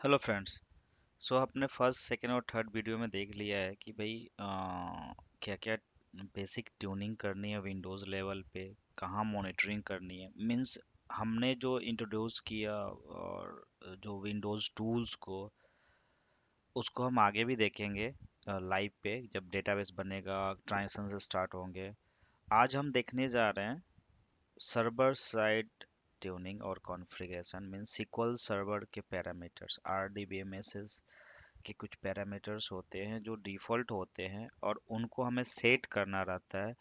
Hello friends. So आपने first second और third video में देख लिया है कि भाई क्या क्या बेसिक ट्यूनिंग करनी है विंडोज़ लेवल पे, कहाँ मॉनिटरिंग करनी है। मींस हमने जो इंट्रोड्यूस किया और जो विंडोज़ टूल्स को, उसको हम आगे भी देखेंगे लाइव पे जब डेटाबेस बनेगा, ट्रांजैक्शन स्टार्ट होंगे। आज हम देखने जा रहे हैं सर्वर साइड ट्यूनिंग और कॉन्फ़िगरेशन। मींस SQL सर्वर के पैरामीटर्स, RDBMS के कुछ पैरामीटर्स होते हैं जो डिफ़ॉल्ट होते हैं और उनको हमें सेट करना रहता है।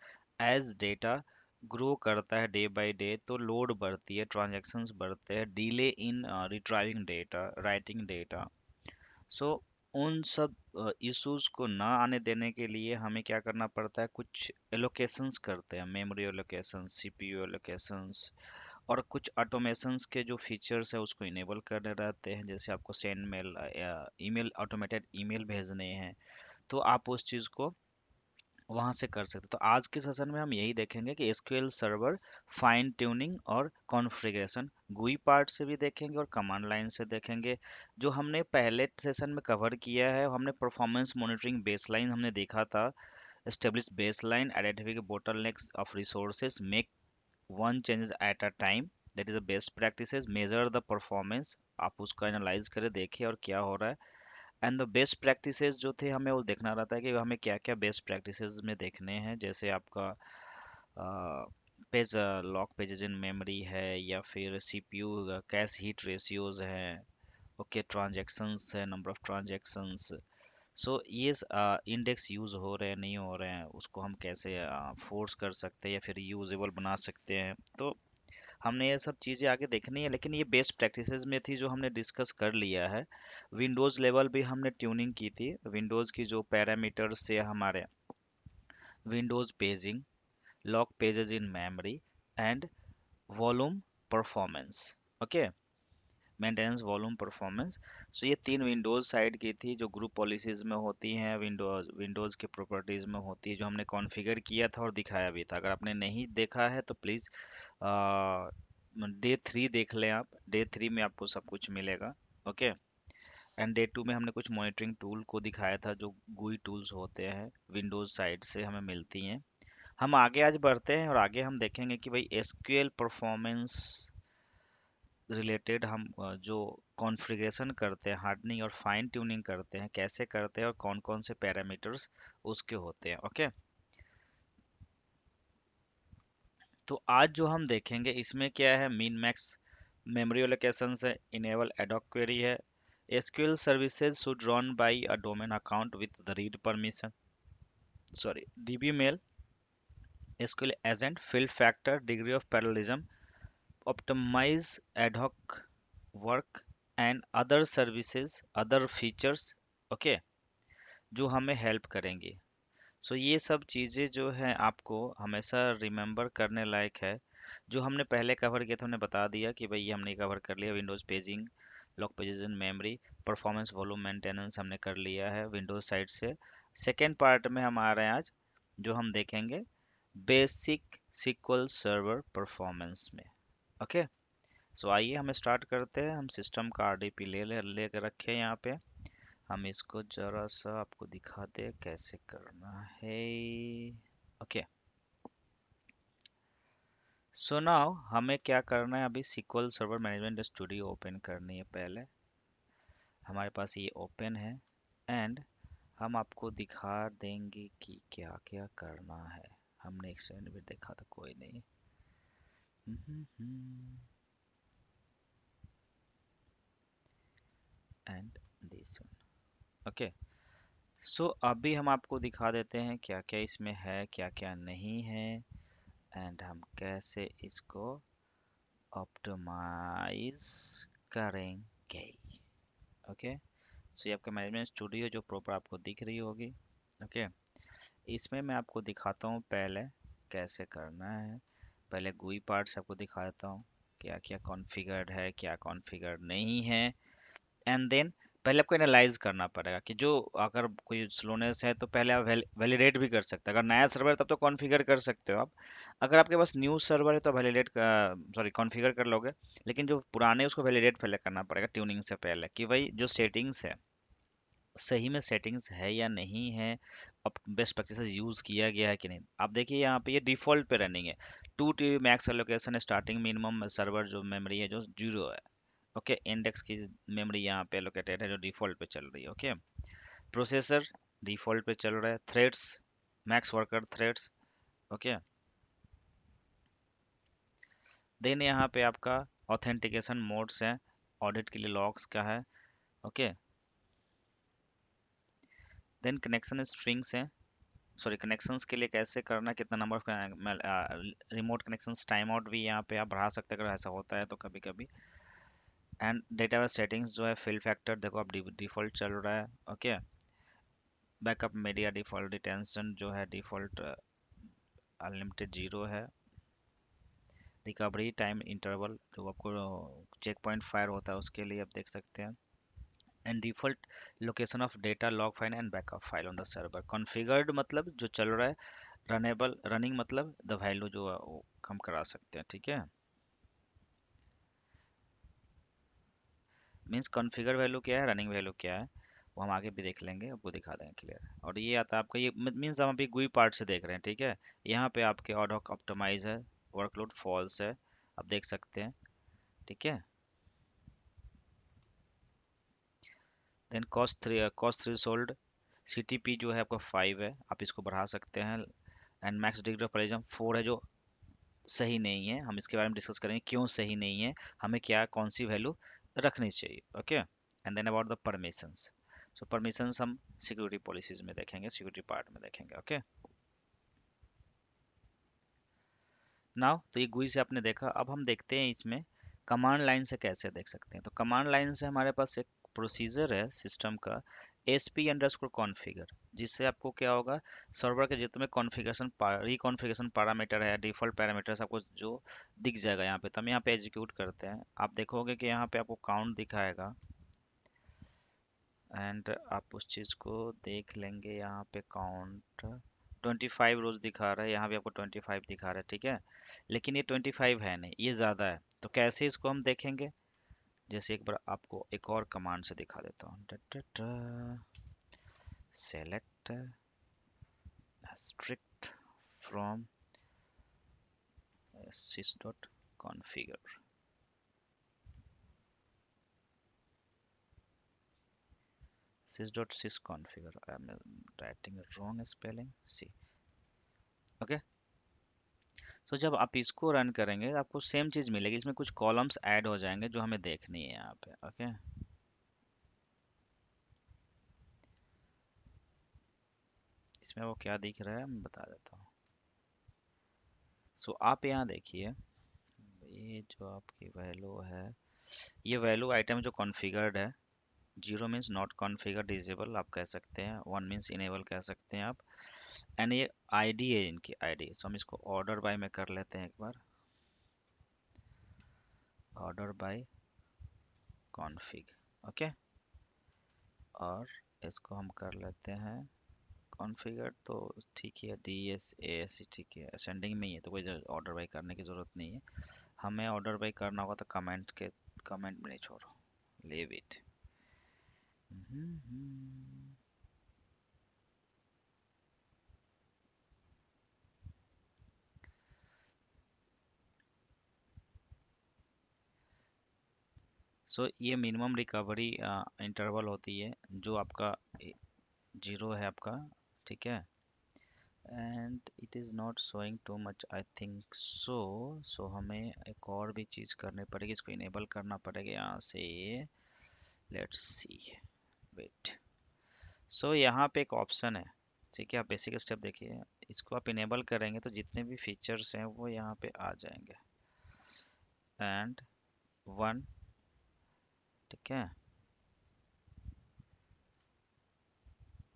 एज डेटा ग्रो करता है डे बाय डे तो लोड बढ़ती है, ट्रांजैक्शंस बढ़ते हैं, delay in retrieving data, writing data. So उन सब इश्यूज को ना आने देने के लिए हमें क्या करना पड़ता है, कुछ एलोकेशंस करते हैं, मेमोरी एलोकेशंस, सीपीयू एलोकेशंस, और कुछ ऑटोमेशंस के जो फीचर्स है उसको इनेबल करने रहते हैं। जैसे आपको सेंड मेल या ईमेल, ऑटोमेटेड ईमेल भेजने हैं तो आप उस चीज़ को वहां से कर सकते हैं। तो आज के सेशन में हम यही देखेंगे कि एसक्यूएल सर्वर फाइन ट्यूनिंग और कॉन्फ़िगरेशन गुई पार्ट से भी देखेंगे और कमांड लाइन से देखेंगे। जो हमने पहले सेशन में कवर किया है, हमने परफॉर्मेंस मॉनिटरिंग बेसलाइन हमने देखा था। Establish baseline, identify bottlenecks of resources, make one changes at a time, that is a best practices, measure the performance. आप उसका एनालाइज करें, देखिए और क्या हो रहा है। एंड द बेस्ट प्रैक्टिसेस जो थे, हमें वो देखना रहता है कि हमें क्या क्या बेस्ट प्रैक्टिसेस में देखने हैं। जैसे आपका page lock pages in memory है, या फिर सीपीयू कैश हीट रेशियोज हैं, ओके, ट्रांजैक्शंस है, नंबर ऑफ ट्रांजैक्शंस। सो ये इंडेक्स यूज हो रहे हैं नहीं हो रहे हैं, उसको हम कैसे फोर्स कर सकते हैं या फिर यूजेबल बना सकते हैं। तो हमने ये सब चीज़ें आगे देखनी है, लेकिन ये बेस्ट प्रैक्टिसेस में थी जो हमने डिस्कस कर लिया है। विंडोज़ लेवल भी हमने ट्यूनिंग की थी, विंडोज़ की जो पैरामीटर्स से हमारे Windows paging, lock pages in memory and volume performance, okay, maintenance, volume, performance. So ये तीन विंडोज़ साइड की थी जो ग्रुप पॉलिसीज़ में होती हैं, विंडोज़ के प्रॉपर्टीज़ में होती है, जो हमने कॉन्फ़िगर किया था और दिखाया भी था। अगर आपने नहीं देखा है तो प्लीज़ डे 3 देख लें आप। डे 3 में आपको सब कुछ मिलेगा, ओके। एंड डे 2 में हमने कुछ मॉनिटरिंग टूल को दिखाया था जो गुई टूल्स होते हैं, विंडोज़ साइड से हमें मिलती हैं। हम आगे आज बढ़ते हैं और आगे हम देखेंगे कि भाई एसक्यूएल परफॉर्मेंस रिलेटेड हम जो कॉन्फ़िगरेशन करते हैं, हार्डनिंग और फाइन ट्यूनिंग करते हैं, कैसे करते हैं और कौन कौन से पैरामीटर्स उसके होते हैं, ओके। तो आज जो हम देखेंगे इसमें क्या है, मिन मैक्स मेमोरी एलोकेशन है, इनेबल एडॉक क्वेरी है, SQL services should run by a domain account with the read permission, sorry, DBMail, SQL agent, fill factor, degree of parallelism, optimize ad hoc work and other services, other features, okay, जो हमें help करेंगी। सो ये सब चीज़ें जो हैं आपको हमेशा रिमेंबर करने लायक है। जो हमने पहले कवर किया था हमने बता दिया कि भाई ये हमने कवर कर लिया, Windows paging, lock pages in memory, performance, volume, maintenance हमने कर लिया है विंडोज़ साइड से। सेकेंड पार्ट में हम आ रहे हैं आज, जो हम देखेंगे बेसिक SQL सर्वर परफॉर्मेंस में, ओके। सो आइए हम स्टार्ट करते हैं। हम सिस्टम का RDP ले कर रखे हैं यहाँ पे। हम इसको जरा सा आपको दिखाते हैं कैसे करना है, ओके। सो नाउ हमें क्या करना है, अभी SQL server management studio open करनी है पहले। हमारे पास ये ओपन है एंड हम आपको दिखा देंगे कि क्या क्या करना है। हमने एक सेकंड भी देखा था, कोई नहीं। And this one, okay. So अभी हम आपको दिखा देते हैं क्या क्या इसमें है, क्या क्या नहीं है, एंड हम कैसे इसको ऑप्टिमाइज करेंगे, ओके। सो ये आपका मैनेजमेंट स्टूडियो जो प्रॉपर आपको दिख रही होगी, ओके। इसमें मैं आपको दिखाता हूँ पहले कैसे करना है। पहले गुई पार्ट्स आपको दिखा देता हूँ क्या क्या कॉन्फ़िगर्ड है, क्या कॉन्फ़िगर्ड नहीं है, एंड देन पहले आपको एनालाइज करना पड़ेगा कि जो अगर कोई स्लोनेस है तो पहले आप वैलिडेट भी कर सकते हैं। अगर नया सर्वर है तब तो कॉन्फ़िगर कर सकते हो आप। अगर आपके पास न्यू सर्वर है तो वैलिडेट सॉरी कॉन्फ़िगर कर लोगे। लेकिन जो पुराने उसको वैलिडेट पहले करना पड़ेगा ट्यूनिंग से पहले, कि भाई जो सेटिंग्स है सही में सेटिंग्स है या नहीं है, अब बेस्ट प्रैक्टिसेस यूज़ किया गया है कि नहीं। आप देखिए यहाँ पे ये डिफ़ॉल्ट पे रनिंग है। 2 TB max allocation starting minimum server जो मेमोरी है जो 0 है। ओके, इंडेक्स की मेमोरी यहाँ पे एलोकेटेड है जो डिफ़ॉल्ट पे चल रही है। ओके, प्रोसेसर डिफ़ॉल्ट पे चल रहा है। Threads max worker threads. Okay, then यहाँ पे आपका ऑथेंटिकेशन मोड्स हैं, ऑडिट के लिए लॉग्स का है। ओके, देन कनेक्शन स्ट्रिंग्स हैं, सॉरी कनेक्शंस के लिए कैसे करना है, कितना number of remote connections time out भी यहाँ पे आप बढ़ा सकते हैं अगर ऐसा होता है तो कभी कभी। एंड डेटाबेस सेटिंग्स जो है फिल फैक्टर देखो आप डिफॉल्ट चल रहा है। Okay, backup media default, retention जो है डिफॉल्ट अनलिमिटेड 0 है। रिकवरी टाइम इंटरवल जो आपको चेक पॉइंट फायर होता है उसके लिए आप देख सकते हैं। And default location of data log file and backup file on the server. Configured मतलब जो चल रहा है, रनेबल रनिंग मतलब द वैल्यू जो है वो कम करा सकते हैं। ठीक है, मीन्स कॉन्फ़िगर वैल्यू क्या है, रनिंग वैल्यू क्या है, वो हम आगे भी देख लेंगे, आपको दिखा देंगे क्लियर। और ये आता है आपका, ये मीन्स हम अभी गुई पार्ट से देख रहे हैं। ठीक है, यहाँ पे आपके ऑड हॉक ऑप्टिमाइज है, वर्कलोड फॉल्स है, आप देख सकते हैं। ठीक है, देन कॉस्ट थ्रेशोल्ड, सीटीपी जो है आपका 5 है, आप इसको बढ़ा सकते हैं। एंड मैक्स डिग्री ऑफ प्लेजम 4 है जो सही नहीं है, हम इसके बारे में डिस्कस करेंगे क्यों सही नहीं है, हमें क्या कौन सी वैल्यू रखनी चाहिए। Okay, and then about the permissions. So permissions हम सिक्योरिटी पॉलिसीज में देखेंगे, सिक्योरिटी पार्ट में देखेंगे। ओके, नाउ तो ये गुई से आपने देखा, अब हम देखते हैं इसमें कमांड लाइन से कैसे देख सकते हैं। तो कमांड लाइन से हमारे पास एक प्रोसीजर है सिस्टम का, sp_configure, जिससे आपको क्या होगा, सर्वर के जितने कॉन्फ़िगरेशन रिकॉन्फ़िगरेशन पैरामीटर है, डिफ़ॉल्ट पैरामीटर्स आपको जो दिख जाएगा यहाँ पे। तो हम यहाँ पे एग्जीक्यूट करते हैं, आप देखोगे कि यहाँ पे आपको काउंट दिखाएगा। एंड आप उस चीज़ को देख लेंगे, यहाँ पे काउंट 25 रोज दिखा रहा है, यहाँ भी आपको 25 दिखा रहा है। ठीक है, लेकिन ये 25 है नहीं, ये ज़्यादा है। तो कैसे इसको हम देखेंगे, जैसे एक बार आपको एक और कमांड से दिखा देता हूँ। Select strict from sys.configure, sys.sysconfigure, I'm writing a wrong spelling, see। Okay, so जब आप इसको रन करेंगे आपको सेम चीज़ मिलेगी, इसमें कुछ कॉलम्स ऐड हो जाएंगे जो हमें देखनी है यहाँ पे। ओके, इसमें वो क्या दिख रहा है मैं बता देता हूँ। सो आप यहाँ देखिए, ये जो आपकी वैल्यू है, ये वैल्यू आइटम जो कॉन्फ़िगर्ड है, 0 मीन्स नॉट कॉन्फ़िगर डिजेबल आप कह सकते हैं, 1 मीन्स इनेबल कह सकते हैं आप। एंड ये आईडी है इनकी आईडी, सो हम इसको ऑर्डर बाय में कर लेते हैं एक बार, ऑर्डर बाय कॉन्फ़िग। ओके, और इसको हम कर लेते हैं कॉन्फ़िगर, तो ठीक है, D S A S C ठीक है, असेंडिंग में ही है तो कोई ऑर्डर बाय करने की ज़रूरत नहीं है। हमें ऑर्डर बाय करना होगा तो कमेंट में नहीं छोड़ो, लीव इट। सो ये मिनिमम रिकवरी इंटरवल होती है जो आपका 0 है आपका। ठीक है, and it is not showing too much I think so हमें एक और भी चीज़ करनी पड़ेगी, इसको इनेबल करना पड़ेगा यहाँ से। Let's see, wait. सो यहाँ पे एक ऑप्शन है, ठीक है, आप बेसिक स्टेप देखिए, इसको आप इनेबल करेंगे तो जितने भी फीचर्स हैं वो यहाँ पे आ जाएंगे। एंड 1, ठीक है,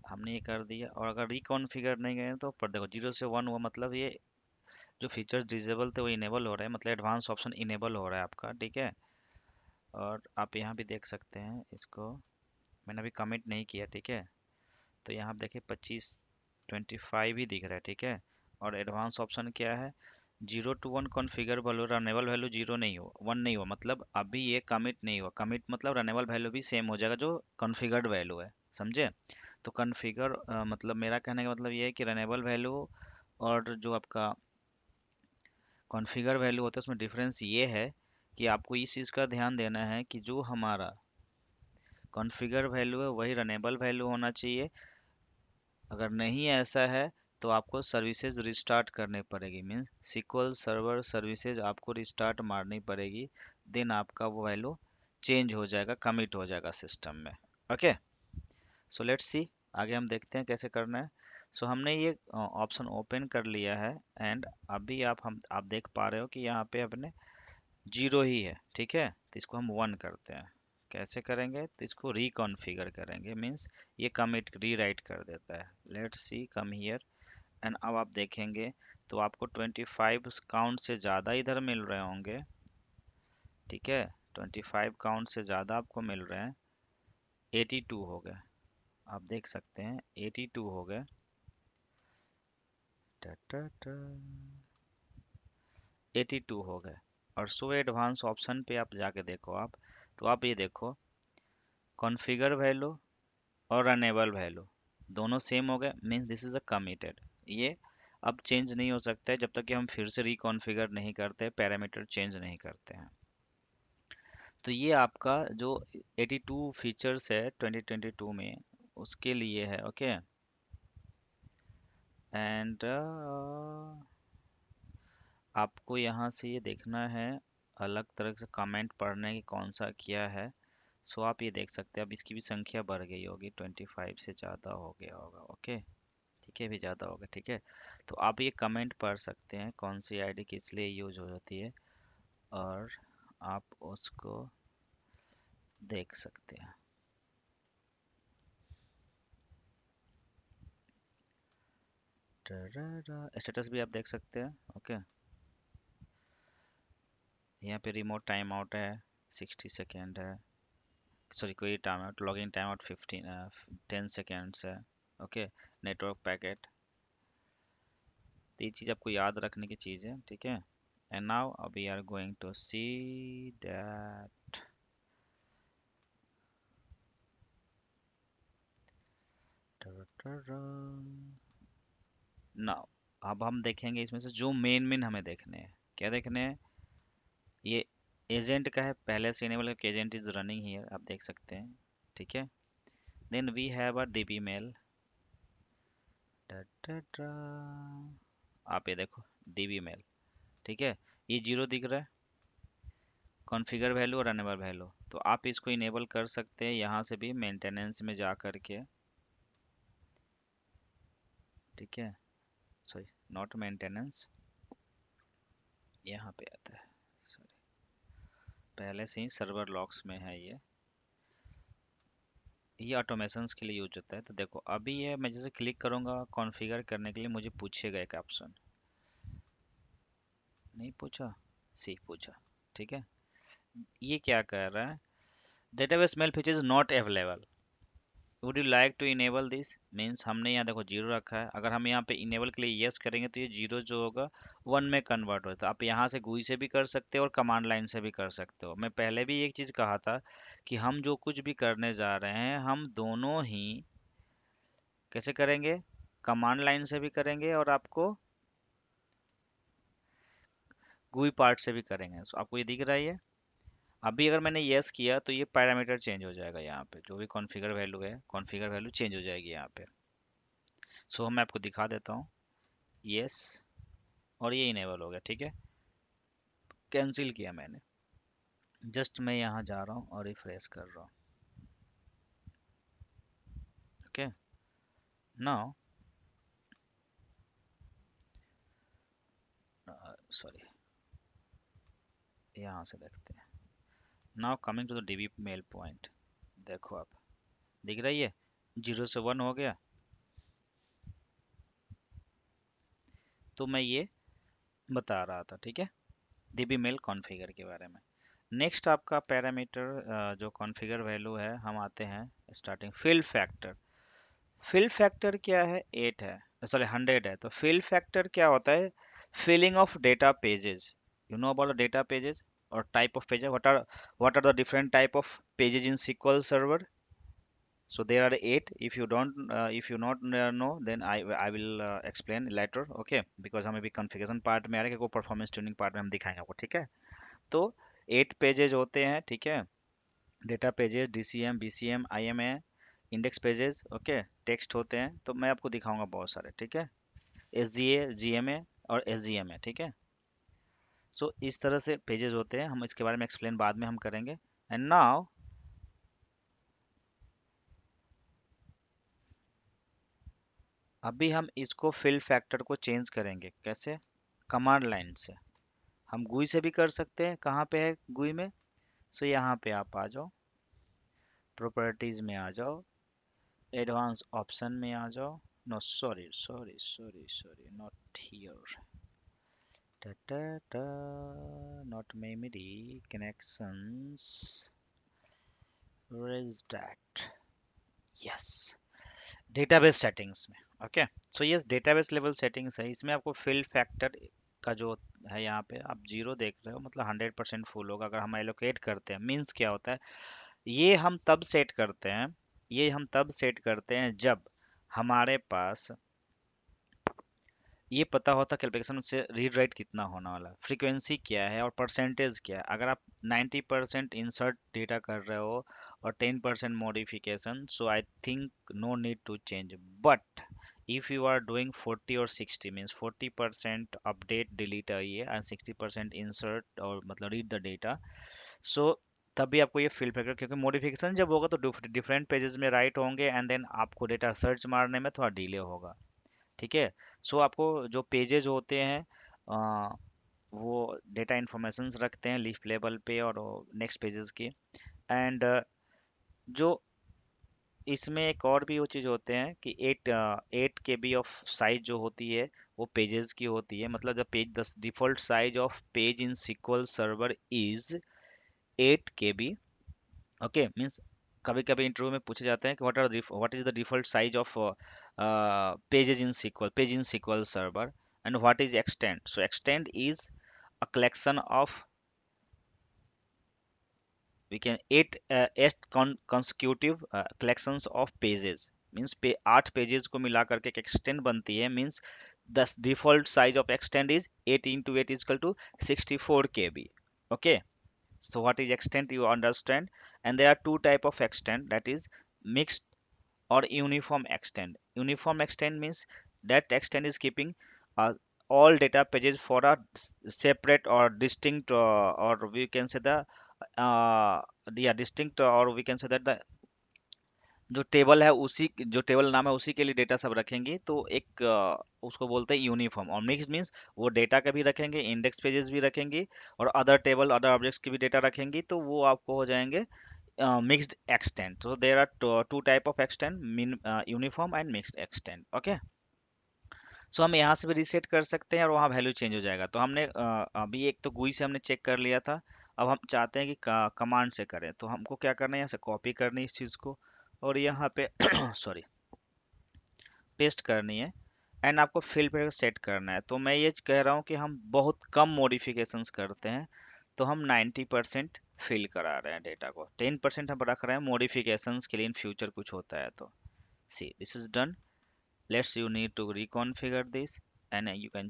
हमने ये कर दिया। और अगर रिकॉन्फिगर नहीं गए तो ऊपर देखो 0 से 1 हुआ, मतलब ये जो फीचर्स डिसेबल थे वो इनेबल हो रहे हैं, मतलब एडवांस ऑप्शन इनेबल हो रहा है आपका। ठीक है, और आप यहाँ भी देख सकते हैं इसको, मैंने अभी कमिट नहीं किया, ठीक है। तो यहाँ आप देखिए 25 ही दिख रहा है, ठीक है। और एडवांस ऑप्शन क्या है, 0 to 1 configure value, runnable value zero नहीं हो, 1 नहीं हो, मतलब अभी ये कमिट नहीं हुआ। कमिट मतलब रनेबल वैल्यू भी सेम हो जाएगा जो कॉन्फ़िगर्ड वैल्यू है, समझे। तो कॉन्फ़िगर मतलब मेरा कहने का मतलब ये है कि रनेबल वैल्यू और जो आपका कॉन्फ़िगर वैल्यू होता है उसमें डिफरेंस ये है कि आपको इस चीज़ का ध्यान देना है कि जो हमारा कॉन्फ़िगर वैल्यू है वही रनेबल वैल्यू होना चाहिए। अगर नहीं ऐसा है तो आपको सर्विसेज रिस्टार्ट करने पड़ेगी, मीन्स SQL सर्वर सर्विसेज आपको रिस्टार्ट मारनी पड़ेगी। देन आपका वो वैल्यू चेंज हो जाएगा, कमिट हो जाएगा सिस्टम में। ओके, सो लेट्स सी, आगे हम देखते हैं कैसे करना है। सो हमने ये ऑप्शन ओपन कर लिया है एंड अभी आप देख पा रहे हो कि यहाँ पे अपने जीरो ही है, ठीक है। तो इसको हम 1 करते हैं। कैसे करेंगे, तो इसको रिकॉन्फ़िगर करेंगे, मीन्स ये कमिट रीराइट कर देता है। Let's see, come here and अब आप देखेंगे तो आपको 25 काउंट से ज़्यादा इधर मिल रहे होंगे, ठीक है। 25 काउंट से ज़्यादा आपको मिल रहे हैं। 82 हो गए, आप देख सकते हैं 82 हो गए। टा टा टा, 82 हो गए। और शो एडवांस ऑप्शन पे आप जाके देखो आप, तो आप ये देखो कॉन्फ़िगर वैल्यू और रनेबल वैल्यू दोनों सेम हो गए, means this is a committed. ये अब चेंज नहीं हो सकता है जब तक कि हम फिर से रिकॉन्फ़िगर नहीं करते, पैरामीटर चेंज नहीं करते हैं। तो ये आपका जो 82 फीचर्स है 2022 में उसके लिए है, ओके। एंड आपको यहाँ से ये देखना है अलग तरह से कमेंट पढ़ने की कौन सा क्या है। सो आप ये देख सकते हैं अब इसकी भी संख्या बढ़ गई होगी, 25 से ज़्यादा हो गया होगा, ओके। ठीक है, भी ज़्यादा होगा, ठीक है। तो आप ये कमेंट पढ़ सकते हैं कौन सी आईडी किस लिए यूज हो जाती है और आप उसको देख सकते हैं। स्टेटस भी आप देख सकते हैं, ओके। यहाँ पे रिमोट टाइम आउट है 60 सेकेंड है, सॉरी कोई time out, login time out 10 seconds है, ओके। नेटवर्क पैकेट, तो ये चीज़ आपको याद रखने की चीज़ है, ठीक है। And now we are going to see that now अब हम देखेंगे इसमें से जो मेन मेन हमें देखने हैं। क्या देखने हैं, ये एजेंट का है, पहले से इनेबल है कि एजेंट इज रनिंग हियर, आप देख सकते हैं, ठीक है। Then we have a DB mail, आप ये देखो डीबी मेल, ठीक है। ये जीरो दिख रहा है, कॉन्फ़िगर वैल्यू और रनेबल वैल्यू, तो आप इसको इनेबल कर सकते हैं यहाँ से भी मेंटेनेंस में जा करके, ठीक है। सॉरी, नॉट मेंटेनेंस, यहाँ पे आता है, सॉरी, पहले से ही सर्वर लॉक्स में है ये ऑटोमेशंस के लिए यूज होता है। तो देखो अभी ये मैं जैसे क्लिक करूँगा कॉन्फ़िगर करने के लिए, मुझे पूछेगा एक ऑप्शन, नहीं पूछा, सी पूछा, ठीक है। ये क्या कर रहा है, database mail feature is not available, would you like to enable this, means हमने यहाँ देखो जीरो रखा है, अगर हम यहाँ पे इनेबल के लिए यस करेंगे तो ये जीरो जो होगा 1 में कन्वर्ट होता है। आप यहाँ से GUI से भी कर सकते हो और कमांड लाइन से भी कर सकते हो। मैं पहले भी एक चीज़ कहा था कि हम जो कुछ भी करने जा रहे हैं हम दोनों ही कैसे करेंगे, कमांड लाइन से भी करेंगे और आपको GUI पार्ट से भी करेंगे। सो आपको ये दिख रहा है ये, अभी अगर मैंने यस किया तो ये पैरामीटर चेंज हो जाएगा, यहाँ पे जो भी कॉन्फ़िगर वैल्यू है कॉन्फ़िगर वैल्यू चेंज हो जाएगी यहाँ पे। सो मैं आपको दिखा देता हूँ, यस, और ये इनेबल हो गया, ठीक है। कैंसिल किया मैंने, जस्ट मैं यहाँ जा रहा हूँ और रिफ्रेश कर रहा हूँ, ओके। नाउ सॉरी, यहाँ से देखते हैं। Now coming to the DB mail point, देखो आप दिख रही है 0 से 1 हो गया। तो मैं ये बता रहा था, ठीक है, डीबी मेल कॉन्फ़िगर के बारे में। नेक्स्ट आपका पैरामीटर जो कॉन्फ़िगर वैल्यू है, हम आते हैं starting fill factor. Fill factor क्या है? 8 है, सॉरी 100 है। तो फिल फैक्टर क्या होता है? Filling of data pages. You know about the data pages और type of pages, what are the different type of pages in SQL server? So there are 8. If you don't if you not know, then I will explain later, okay? Because हम अभी configuration part में आ रहे हैं, कि को performance tuning part में हम दिखाएंगे आपको, ठीक है? तो 8 पेजेस होते हैं, ठीक है? Data pages, DCM, BCM, IMA, index pages, okay? Text होते हैं, तो मैं आपको दिखाऊंगा बहुत सारे, ठीक है? SGA, GMA और SGMA, ठीक है? सो इस तरह से पेजेस होते हैं, हम इसके बारे में एक्सप्लेन बाद में हम करेंगे। एंड नाउ अभी हम इसको फिल फैक्टर को चेंज करेंगे, कैसे? कमांड लाइन से। हम GUI से भी कर सकते हैं। कहाँ पे है GUI में? सो यहाँ पे आप आ जाओ, प्रॉपर्टीज में आ जाओ, एडवांस ऑप्शन में आ जाओ। No, sorry sorry sorry sorry, not here. Not memory connections, where is that? Yes, database settings में। Okay, so yes, database level settings है। इसमें आपको फिल फैक्टर का जो है, यहाँ पे आप 0 देख रहे हो, मतलब 100% फुल होगा अगर हम एलोकेट करते हैं। मीन्स क्या होता है? ये हम तब सेट करते हैं, ये हम तब सेट करते हैं जब हमारे पास ये पता होता कैलकुलेशन से रीड राइट कितना होने वाला है, फ्रीक्वेंसी क्या है और परसेंटेज क्या है। अगर आप 90% इंसर्ट डेटा कर रहे हो और 10% modification, so I think no need to change. But if you are doing 40 और 60, मीन्स 40% अपडेट डिलीट आइए एंड 60% इंसर्ट और मतलब रीड द डेटा, सो तभी आपको ये फिल फैक्टर, क्योंकि मॉडिफिकेशन जब होगा तो डिफरेंट पेजेस में राइट होंगे एंड देन आपको डेटा सर्च मारने में थोड़ा डिले होगा, ठीक है? सो आपको जो पेजेस होते हैं वो डेटा इंफॉर्मेशंस रखते हैं लीफ लेवल पे और नेक्स्ट पेजेस की। एंड जो इसमें एक और भी वो चीज़ होते हैं कि 8 KB ऑफ साइज जो होती है वो पेजेस की होती है। मतलब the page, the default size of page in SQL server is 8 KB। Okay, means कभी कभी इंटरव्यू में पूछे जाते हैं कि what is the default size of page in SQL server and what is extend. So extend is a collection of, we can eight consecutive collections of pages, means पे 8 pages को मिला करके एक एक्सटेंड बनती है। Means the default size of extend is 8 into 8 is equal to 64 KB। okay, so what is extent, you understand? And there are two type of extent, that is mixed or uniform extent. Uniform extent means that extent is keeping uh, all data pages for a separate or distinct or we can say the uh, yeah, distinct, or we can say that the जो table है उसी, जो table नाम है उसी के लिए data सब रखेंगे, तो एक उसको बोलते हैं यूनिफॉर्म। और मिक्स मीन्स वो डेटा का भी रखेंगे, इंडेक्स पेजेस भी रखेंगे और अदर टेबल, अदर ऑब्जेक्ट्स की भी डेटा रखेंगी, तो वो आपको हो जाएंगे mixed extent. So there are two type of extent, uniform and mixed extent, okay? सो हम यहाँ से भी रीसेट कर सकते हैं और वहाँ वैल्यू चेंज हो जाएगा। तो हमने अभी एक तो GUI से हमने चेक कर लिया था। अब हम चाहते हैं कि कमांड से करें, तो हमको क्या करना है, यहाँ से कॉपी करनी है इस चीज़ को और यहाँ पे सॉरी पेस्ट करनी है एंड आपको फिल पे सेट करना है। तो मैं ये कह रहा हूँ कि हम बहुत कम मॉडिफिकेशंस करते हैं, तो हम 90% फिल करा रहे हैं डेटा को, 10% हम रख रहे हैं मॉडिफिकेशंस के लिए, इन फ्यूचर कुछ होता है तो। See, this is done. Let's, you need to reconfigure this and you can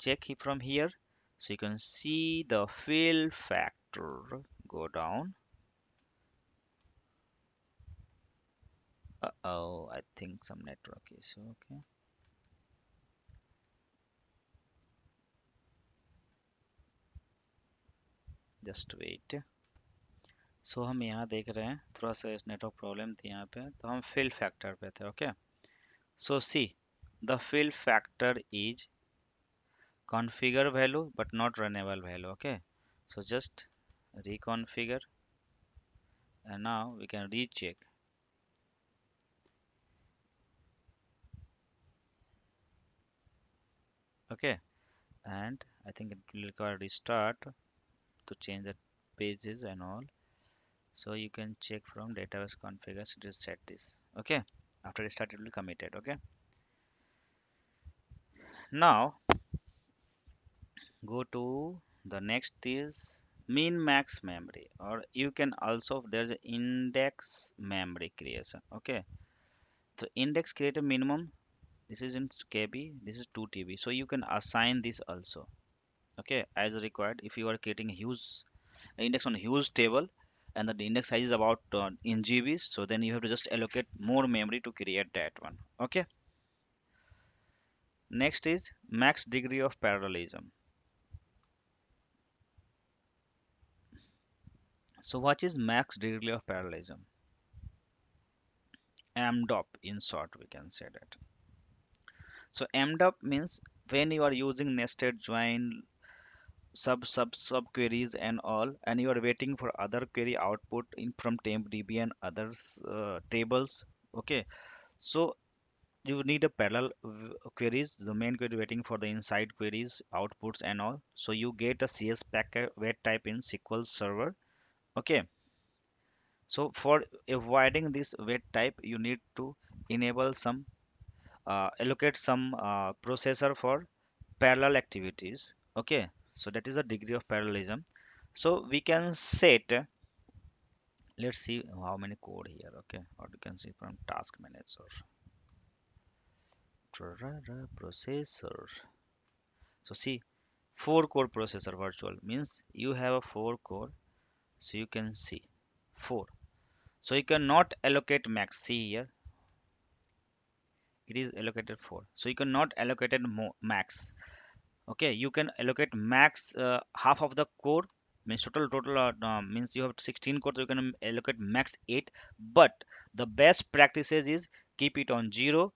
check from here. So you can see the fill factor go down. Oh, I think some network issue. Okay, just wait. सो हम यहाँ देख रहे हैं थोड़ा सा network problem थी यहाँ पे, तो हम फिल फैक्टर पे थे। Okay, so see, the fill factor is configure value but not runnable value। okay, so just reconfigure and now we can recheck। okay, and I think it will require restart, to change the pages and all. So you can check from database configuration to set this. Okay, after restart it will committed. Okay, now go to the next is min max memory, or you can also there's an index memory creation. Okay, so index create a minimum. This is in KB, this is 2 TB, so you can assign this also. Okay, as required. If you are creating a huge index on a huge table and the index size is about in GBs, so then you have to just allocate more memory to create that one. Okay, next is max degree of parallelism. So what is max degree of parallelism? MDOP in short, we can say that. So MDOP means when you are using nested join sub queries and all, and you are waiting for other query output in from TempDB and others tables. Okay, so you need a parallel queries, the main query waiting for the inside queries outputs and all, so you get a CS packet wait type in SQL Server. Okay, so for avoiding this wait type you need to enable some allocate some processor for parallel activities. Okay, so that is a degree of parallelism. So we can set, let's see how many code here. Okay, or you can see from task manager processor. So see, 4 core processor virtual means you have a 4 core, so you can see 4. So you cannot allocate max. See here, it is allocated 4. So you cannot allocate it max. Okay, you can allocate max half of the core, means total means you have 16 core, so you can allocate max 8. But the best practices is keep it on 0,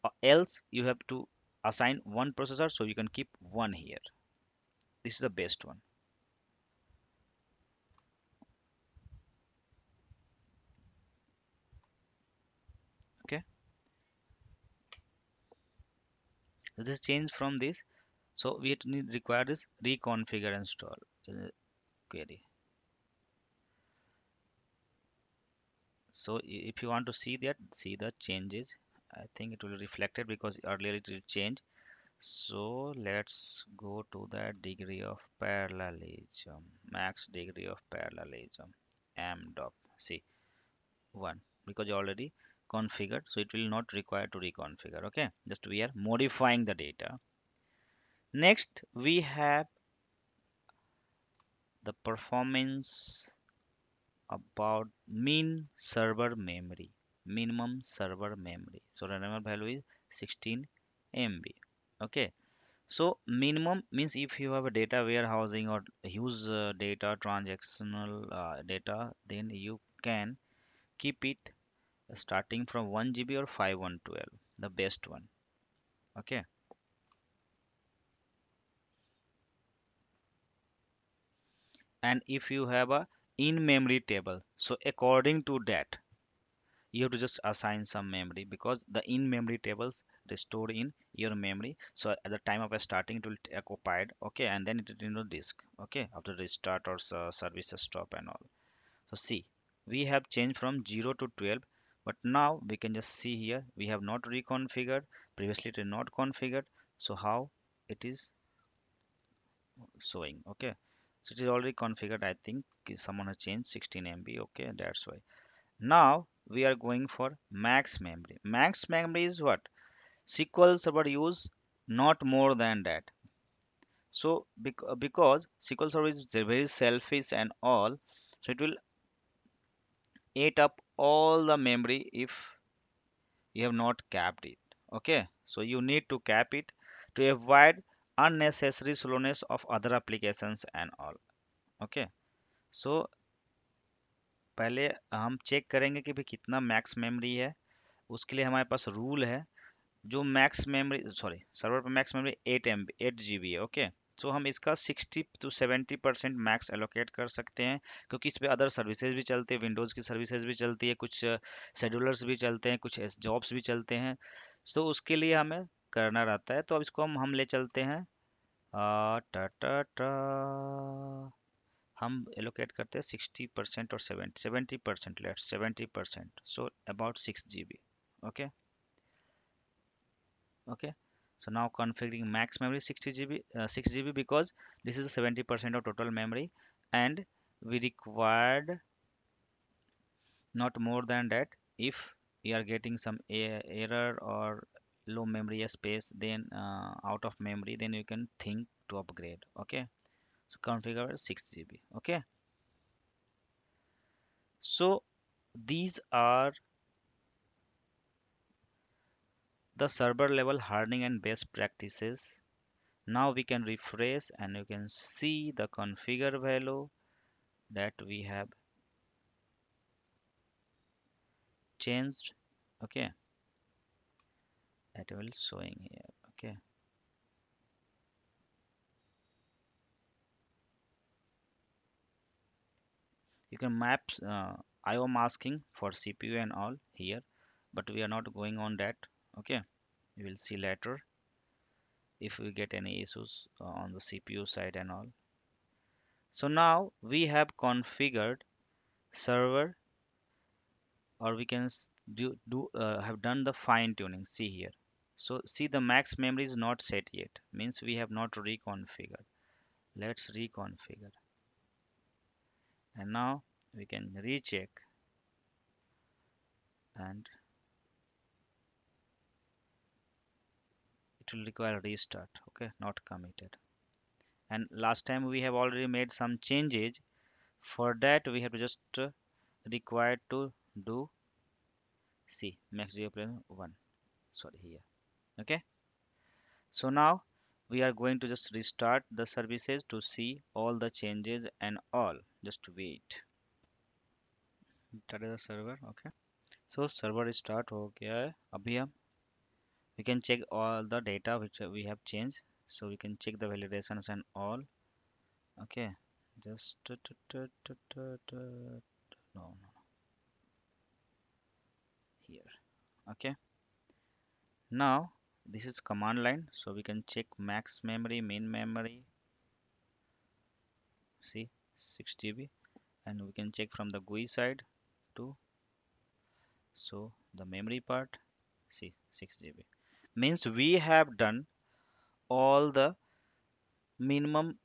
or else you have to assign one processor, so you can keep one here. This is the best one. Okay, so this change from this. So we need require is reconfigure and install query. So if you want to see that, see the changes. I think it will reflect it because earlier it will change. So let's go to the degree of parallelism, max degree of parallelism, MDOP. See, 1, because you already configured, so it will not require to reconfigure. Okay, just we are modifying the data. Next, we have the performance about min server memory, minimum server memory. So the number value is 16 MB. Okay, so minimum means if you have a data warehousing or huge data transactional data, then you can keep it starting from 1 GB or 5112, the best one. Okay, and if you have a in memory table, so according to that you have to just assign some memory, because the in memory tables stored in your memory, so at the time of a starting it will occupied. Okay, and then it will into disk. Okay, after restart or service stop and all. So see, we have changed from 0 to 12, but now we can just see here we have not reconfigured, previously it is not configured. So how it is showing? Okay, so it is already configured. I think someone has changed 16 MB. Okay, that's why. Now we are going for max memory. Max memory is what? SQL Server use not more than that. So because SQL Server is very selfish and all, so it will eat up all the memory if you have not capped it. Okay, so you need to cap it to avoid unnecessary slowness of other applications and all. Okay, so पहले हम check करेंगे कि भाई कितना max memory है। उसके लिए हमारे पास रूल है, जो मैक्स मेमोरी सॉरी सर्वर पर मैक्स मेमोरी 8 GB है। ओके, सो हम इसका 60 to 70% मैक्स एलोकेट कर सकते हैं, क्योंकि इस पे अदर सर्विसेज भी चलते हैं, विंडोज़ की सर्विसेज भी चलती है, कुछ शेड्यूलर्स भी चलते हैं, कुछ जॉब्स भी चलते हैं। तो उसके लिए हमें करना रहता है। तो अब इसको हम ले चलते हैं टा टा टा हम एलोकेट करते हैं 60% और 70%, let's 70%, so about 6 GB. Okay. Okay, so now configuring max memory 60 GB, 6 GB, because this is 70% of total memory, and we required not more than that. If we are getting some error or low memory space, then out of memory, then you can think to upgrade. Okay, so configure 6 GB. Okay, so these are the server level hardening and best practices. Now we can refresh and you can see the configure value that we have changed. Okay, that will showing here. Okay, you can map IO masking for CPU and all here, but we are not going on that. Okay, you will see later if we get any issues on the CPU side and all. So now we have configured server, or we can have done the fine tuning. See here, so see the max memory is not set yet, means we have not reconfigured. Let's reconfigure, and now we can recheck, and it will require restart. Okay, not committed. And last time we have already made some changes. For that we have to just required to do, see, max replay 1, sorry here. Okay, so now we are going to just restart the services to see all the changes and all. Just wait. That is the server. Okay, so server start हो गया है. अभी हम we can check all the data which we have changed, so we can check the validations and all. Okay, just no, here. Okay, now this is command line, so we can check max memory, min memory. See, 6 GB, and we can check from the GUI side too. So the memory part, see, 6 GB, means we have done all the minimum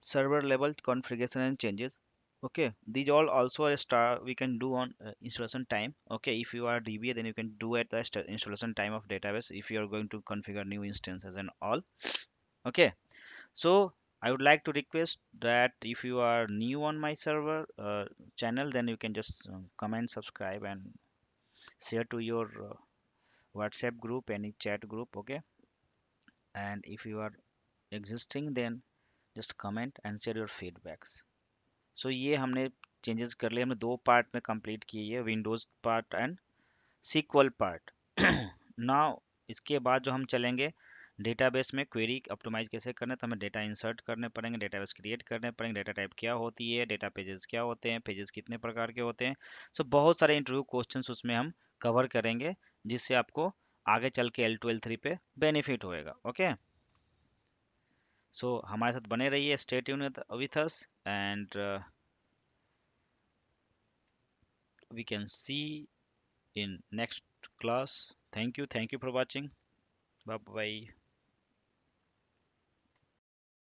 server level configuration and changes. Okay, these all also a star we can do on installation time. Okay, if you are DBA, then you can do at the installation time of database if you are going to configure new instances and all. Okay, so I would like to request that if you are new on my server channel, then you can just comment, subscribe, and share to your WhatsApp group, any chat group. Okay, and if you are existing, then just comment and share your feedbacks. So ये हमने changes कर लिए, हमने दो part में complete की है, Windows part and SQL part. Now इसके बाद जो हम चलेंगे डेटाबेस में क्वेरी ऑप्टिमाइज कैसे करना है, तो हमें डेटा इंसर्ट करने पड़ेंगे, डेटाबेस क्रिएट करने पड़ेंगे, डेटा टाइप क्या होती है, डेटा पेजेस क्या होते हैं, पेजेस कितने प्रकार के होते हैं. सो बहुत सारे इंटरव्यू क्वेश्चंस उसमें हम कवर करेंगे, जिससे आपको आगे चल के L2 L3 पे बेनिफिट होएगा. ओके, सो हमारे साथ बने रहिए, stay tune with us, and we can see in next class. Thank you for watching. Bye bye.